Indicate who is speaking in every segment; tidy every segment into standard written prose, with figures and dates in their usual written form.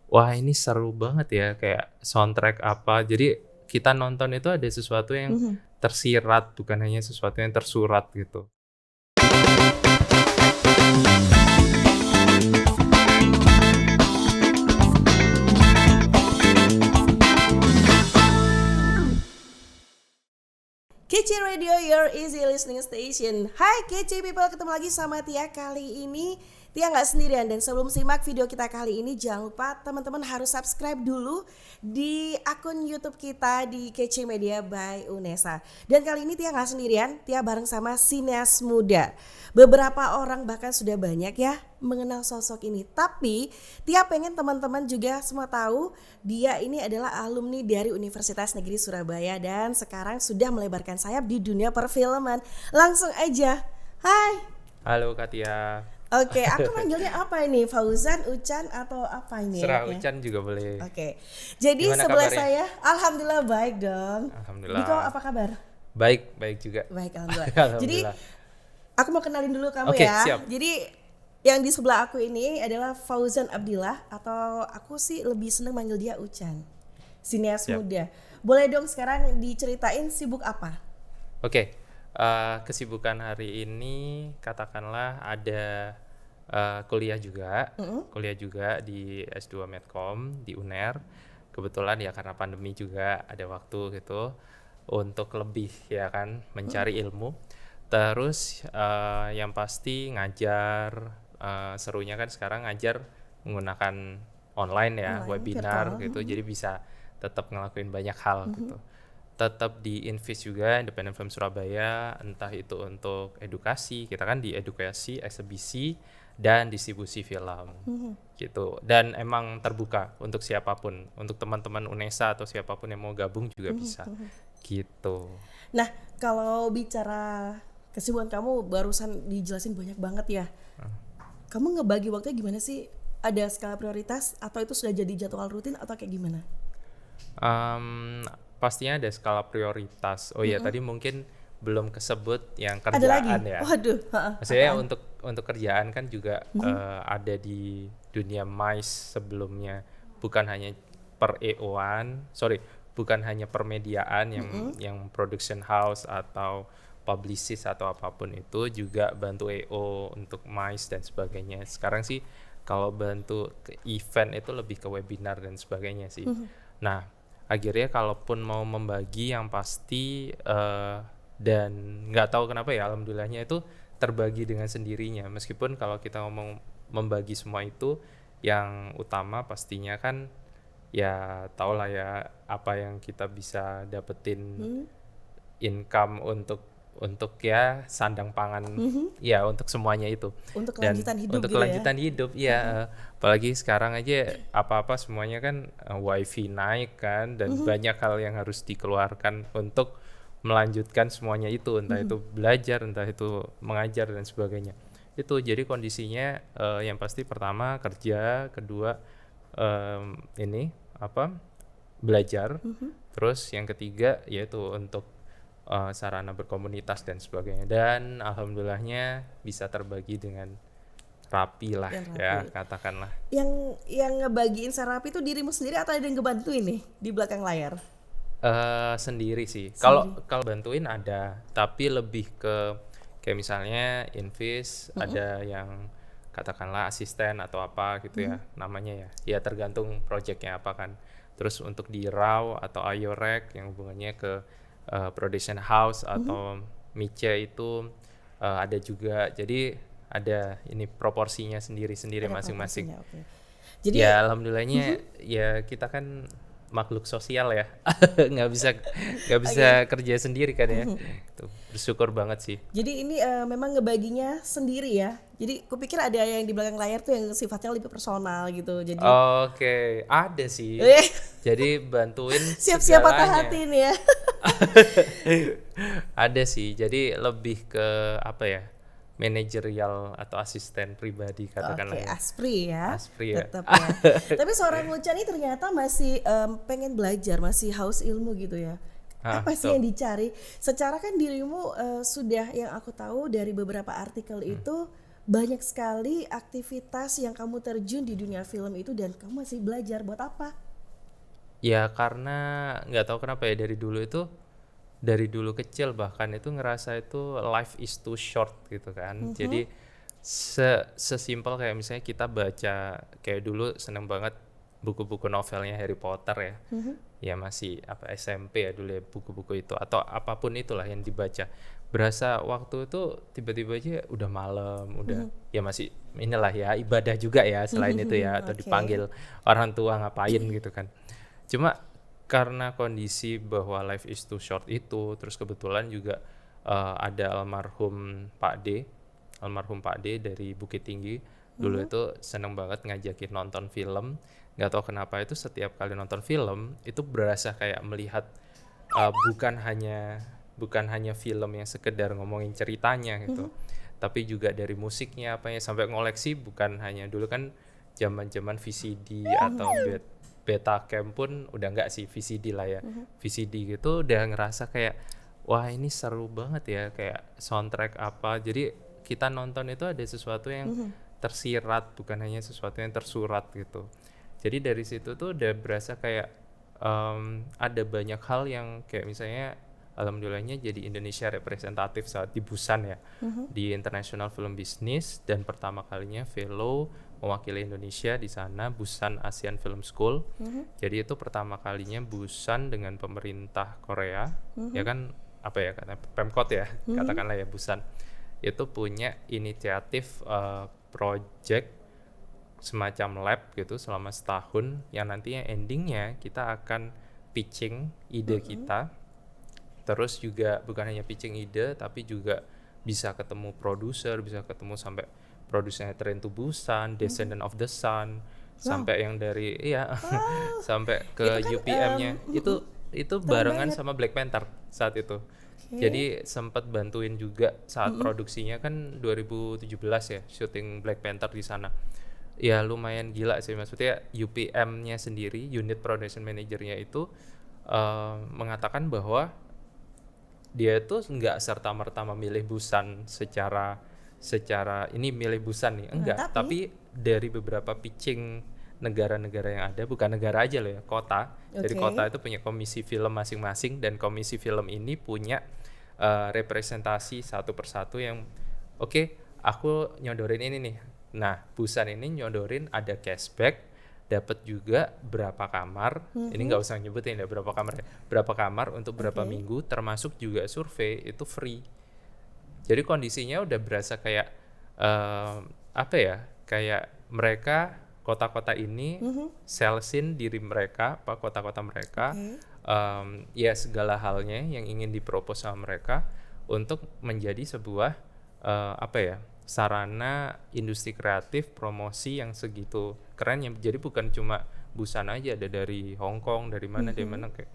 Speaker 1: Wah, ini seru banget ya, kayak soundtrack apa. Jadi kita nonton itu ada sesuatu yang
Speaker 2: Mhm.
Speaker 1: tersirat, bukan hanya sesuatu yang tersurat gitu.
Speaker 2: Kece Radio, your easy listening station. Hai Kece people, ketemu lagi sama Tia kali ini. Tia nggak sendirian, dan sebelum simak video kita kali ini, jangan lupa teman-teman harus subscribe dulu di akun YouTube kita di Kece Media by Unesa. Dan kali ini Tia nggak sendirian, Tia bareng sama sineas muda. Beberapa orang bahkan sudah banyak ya mengenal sosok ini. Tapi Tia pengen teman-teman juga semua tahu dia ini adalah alumni dari Universitas Negeri Surabaya dan sekarang sudah melebarkan sayap di dunia perfilman. Langsung aja. Hai.
Speaker 1: Halo Katia.
Speaker 2: Oke, aku manggilnya apa ini? Fauzan, Ucan, atau apa ini
Speaker 1: Serah
Speaker 2: enaknya?
Speaker 1: Ucan juga boleh.
Speaker 2: Oke. Jadi
Speaker 1: Gimana
Speaker 2: sebelah
Speaker 1: kabarnya?
Speaker 2: saya, alhamdulillah baik dong. Diko
Speaker 1: Alhamdulillah.
Speaker 2: apa kabar?
Speaker 1: Baik, baik juga.
Speaker 2: Baik, alhamdulillah. Jadi
Speaker 1: Alhamdulillah.
Speaker 2: aku mau kenalin dulu kamu
Speaker 1: Oke,
Speaker 2: ya.
Speaker 1: siap.
Speaker 2: Jadi yang di sebelah aku ini adalah Fauzan Abdillah, atau aku sih lebih seneng manggil dia Ucan. Sineas
Speaker 1: Siap.
Speaker 2: muda. Boleh dong sekarang diceritain sibuk apa?
Speaker 1: Oke, kesibukan hari ini katakanlah ada kuliah juga, di S2 Medcom di UNER. Kebetulan ya karena pandemi juga ada waktu gitu untuk lebih ya kan mencari ilmu. Terus yang pasti ngajar, serunya kan sekarang ngajar menggunakan online ya,
Speaker 2: Online,
Speaker 1: webinar
Speaker 2: virtual.
Speaker 1: gitu. Jadi bisa tetap ngelakuin banyak hal gitu. Tetap di Invis juga, Independent Film Surabaya, entah itu untuk edukasi, kita kan di edukasi, eksibisi, dan distribusi film gitu. Dan emang terbuka untuk siapapun, untuk teman-teman UNESA atau siapapun yang mau gabung juga bisa gitu.
Speaker 2: Nah, kalau bicara kesibukan kamu barusan dijelasin banyak banget ya. Kamu ngebagi waktunya gimana sih? Ada skala prioritas atau itu sudah jadi jadwal rutin atau kayak gimana?
Speaker 1: Pastinya ada skala prioritas. Oh iya, tadi mungkin belum kesebut yang
Speaker 2: Ada lagi?
Speaker 1: kerjaan ya.
Speaker 2: Waduh,
Speaker 1: Maksudnya
Speaker 2: apaan?
Speaker 1: untuk kerjaan kan juga ada di dunia MICE sebelumnya, bukan hanya per EO-an, bukan hanya permediaan yang production house atau publicist atau apapun itu, juga bantu EO untuk MICE dan sebagainya. Sekarang sih kalau bantu ke event itu lebih ke webinar dan sebagainya sih. Nah, akhirnya kalaupun mau membagi yang pasti dan nggak tahu kenapa ya, alhamdulillahnya itu terbagi dengan sendirinya. Meskipun kalau kita ngomong membagi semua itu, yang utama pastinya kan ya tau lah ya apa yang kita bisa dapetin income untuk ya sandang pangan ya untuk semuanya itu,
Speaker 2: Untuk
Speaker 1: dan
Speaker 2: kelanjutan hidup
Speaker 1: untuk
Speaker 2: gitu ya?
Speaker 1: kelanjutan hidup ya. Apalagi sekarang aja apa-apa semuanya kan wifi naik kan, dan banyak hal yang harus dikeluarkan untuk melanjutkan semuanya itu, entah itu belajar, entah itu mengajar dan sebagainya. Itu jadi kondisinya yang pasti pertama kerja, kedua ini apa belajar, terus yang ketiga yaitu untuk sarana berkomunitas dan sebagainya, dan alhamdulillahnya bisa terbagi dengan rapi lah
Speaker 2: Dan
Speaker 1: ya
Speaker 2: rapi.
Speaker 1: katakanlah.
Speaker 2: Yang ngebagiin sarapi itu dirimu sendiri atau ada yang ngebantuin nih di belakang layar?
Speaker 1: Sendiri sih.
Speaker 2: Sendiri.
Speaker 1: Kalau bantuin ada, tapi lebih ke kayak misalnya Invis ada yang katakanlah asisten atau apa gitu ya namanya ya. Ya tergantung projectnya apa kan. Terus untuk di RAW atau IOREC yang hubungannya ke production house atau Mice itu ada juga. Jadi ada ini proporsinya sendiri-sendiri
Speaker 2: Ada
Speaker 1: masing-masing.
Speaker 2: proporsinya, oke. Jadi
Speaker 1: Ya alhamdulillahnya ya kita kan makhluk sosial ya, nggak bisa kerja sendiri kan ya. Tuh, bersyukur banget sih.
Speaker 2: Jadi ini memang ngebaginya sendiri ya. Jadi kupikir ada yang di belakang layar tuh yang sifatnya lebih personal gitu. Jadi
Speaker 1: Oke, ada sih.
Speaker 2: eh,
Speaker 1: Jadi bantuin
Speaker 2: siap-siap patah
Speaker 1: segalanya.
Speaker 2: hati nih ya.
Speaker 1: Ada sih. Jadi lebih ke apa ya? Manajerial atau asisten pribadi katakanlah
Speaker 2: Oke,
Speaker 1: ya.
Speaker 2: aspri ya.
Speaker 1: Aspri ya.
Speaker 2: Tetap ya. Tapi seorang Ucan ini ternyata masih pengen belajar, masih haus ilmu gitu ya. Apa sih
Speaker 1: Betul.
Speaker 2: yang dicari? Secara kan dirimu sudah, yang aku tahu dari beberapa artikel itu banyak sekali aktivitas yang kamu terjun di dunia film itu dan kamu masih belajar buat apa?
Speaker 1: Ya karena nggak tahu kenapa ya dari dulu kecil bahkan itu ngerasa itu life is too short gitu kan. Jadi sesimpel kayak misalnya kita baca kayak dulu seneng banget buku-buku novelnya Harry Potter ya. Ya masih apa SMP ya dulu ya buku-buku itu atau apapun itulah yang dibaca. Berasa waktu itu tiba-tiba aja udah malam, udah ya masih inilah ya ibadah juga ya selain itu ya atau
Speaker 2: Oke.
Speaker 1: dipanggil orang tua ngapain gitu kan. Cuma karena kondisi bahwa life is too short itu, terus kebetulan juga ada almarhum Pak D dari Bukit Tinggi. Dulu itu seneng banget ngajakin nonton film. Nggak tahu kenapa itu setiap kali nonton film itu berasa kayak melihat bukan hanya film yang sekedar ngomongin ceritanya gitu, tapi juga dari musiknya apa ya sampai ngoleksi bukan hanya dulu kan zaman-zaman VCD atau Betacam pun udah nggak sih VCD lah ya. VCD gitu udah ngerasa kayak wah ini seru banget ya kayak soundtrack apa. Jadi kita nonton itu ada sesuatu yang tersirat bukan hanya sesuatu yang tersurat gitu. Jadi dari situ tuh udah berasa kayak ada banyak hal yang kayak misalnya alhamdulillahnya jadi Indonesia representatif saat di Busan ya, di International Film Business dan pertama kalinya fellow mewakili Indonesia di sana Busan Asian Film School. Jadi itu pertama kalinya Busan dengan pemerintah Korea, ya kan apa ya kata Pemkot ya, katakanlah ya Busan itu punya inisiatif project semacam lab gitu selama setahun yang nantinya endingnya kita akan pitching ide kita. Terus juga bukan hanya pitching ide tapi juga bisa ketemu produser, bisa ketemu sampai produsernya Train to Busan, Descendant of the Sun, sampai yang dari sampai ke
Speaker 2: Itu kan,
Speaker 1: UPM-nya. Itu barengan
Speaker 2: banget.
Speaker 1: sama Black Panther saat itu. Jadi sempat bantuin juga saat produksinya kan 2017 ya, syuting Black Panther di sana. Ya lumayan gila sih maksudnya UPM-nya sendiri, unit production manager-nya itu mengatakan bahwa dia tuh nggak serta-merta memilih Busan secara ini milih Busan nih enggak, tapi dari beberapa pitching negara-negara yang ada, bukan negara aja loh ya, kota. Jadi kota itu punya komisi film masing-masing dan komisi film ini punya representasi satu persatu yang aku nyodorin ini nih. Nah, Busan ini nyodorin ada cashback, dapat juga berapa kamar. Ini nggak usah nyebutin ya berapa kamar ya. Berapa kamar untuk berapa minggu, termasuk juga survei itu free. Jadi kondisinya udah berasa kayak apa ya? Kayak mereka kota-kota ini salesin diri mereka, apa kota-kota mereka, ya segala halnya yang ingin dipropos sama mereka untuk menjadi sebuah apa ya? Sarana industri kreatif promosi yang segitu keren ya. Jadi bukan cuma Busan aja, ada dari Hong Kong, dari mana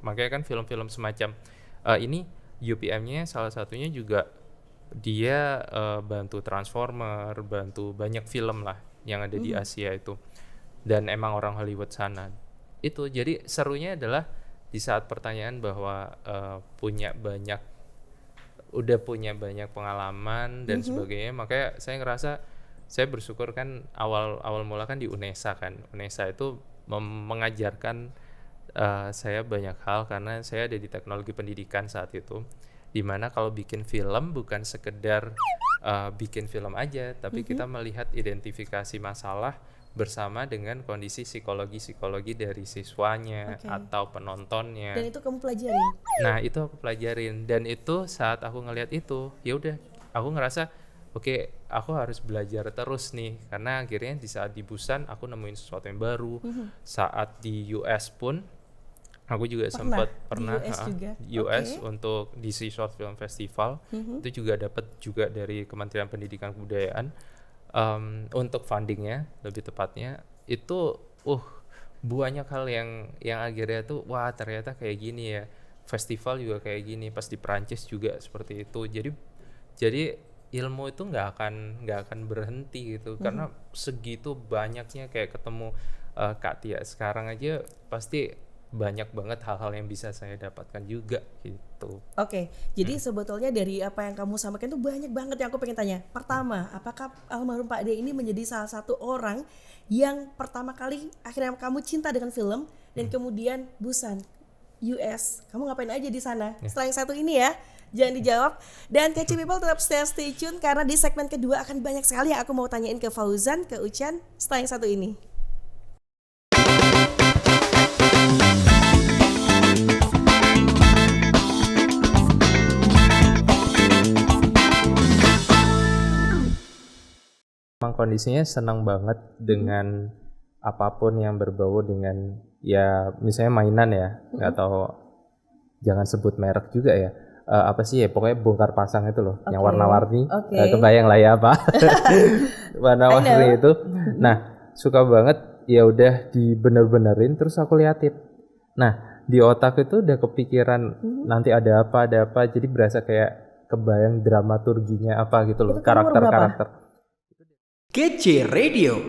Speaker 1: makanya kan film-film semacam ini UPM-nya salah satunya juga dia bantu Transformer, bantu banyak film lah yang ada di Asia itu dan emang orang Hollywood sana itu. Jadi serunya adalah di saat pertanyaan bahwa udah punya banyak pengalaman dan sebagainya, makanya saya ngerasa saya bersyukur kan awal mula kan di UNESA kan. UNESA itu mengajarkan saya banyak hal karena saya ada di teknologi pendidikan saat itu, dimana kalau bikin film bukan sekedar bikin film aja, tapi kita melihat identifikasi masalah bersama dengan kondisi psikologi dari siswanya atau penontonnya.
Speaker 2: Dan itu kamu pelajarin?
Speaker 1: Nah itu aku pelajarin dan itu saat aku ngelihat itu ya udah aku ngerasa aku harus belajar terus nih karena akhirnya di saat di Busan aku nemuin sesuatu yang baru. Saat di US pun aku juga sempat pernah di US untuk DC Short Film Festival. Itu juga dapat juga dari Kementerian Pendidikan dan Kebudayaan untuk fundingnya lebih tepatnya itu banyak hal yang akhirnya tuh wah ternyata kayak gini ya, festival juga kayak gini, pas di Perancis juga seperti itu. Jadi ilmu itu nggak akan berhenti gitu karena segitu banyaknya kayak ketemu Kak Tia sekarang aja pasti banyak banget hal-hal yang bisa saya dapatkan juga gitu.
Speaker 2: Oke, jadi sebetulnya dari apa yang kamu sampaikan tuh banyak banget yang aku pengen tanya. Pertama, apakah almarhum Pak D ini menjadi salah satu orang yang pertama kali akhirnya kamu cinta dengan film dan kemudian Busan US, kamu ngapain aja di sana? Setelah yang satu ini ya, jangan dijawab. Dan Kece People tetap stay tune karena di segmen kedua akan banyak sekali yang aku mau tanyain ke Fauzan, ke Ucan setelah yang satu ini.
Speaker 1: Emang kondisinya senang banget dengan apapun yang berbau dengan ya misalnya mainan ya, nggak tahu, jangan sebut merek juga ya. Apa sih ya, pokoknya bongkar pasang itu loh, yang warna-warni. Kebayang lah ya apa warna-warni itu. Nah, suka banget, ya udah dibener-benerin terus aku liatin. Nah, di otak itu udah kepikiran nanti ada apa, jadi berasa kayak kebayang dramaturginya apa gitu loh, karakter-karakter.
Speaker 3: Kece Radio.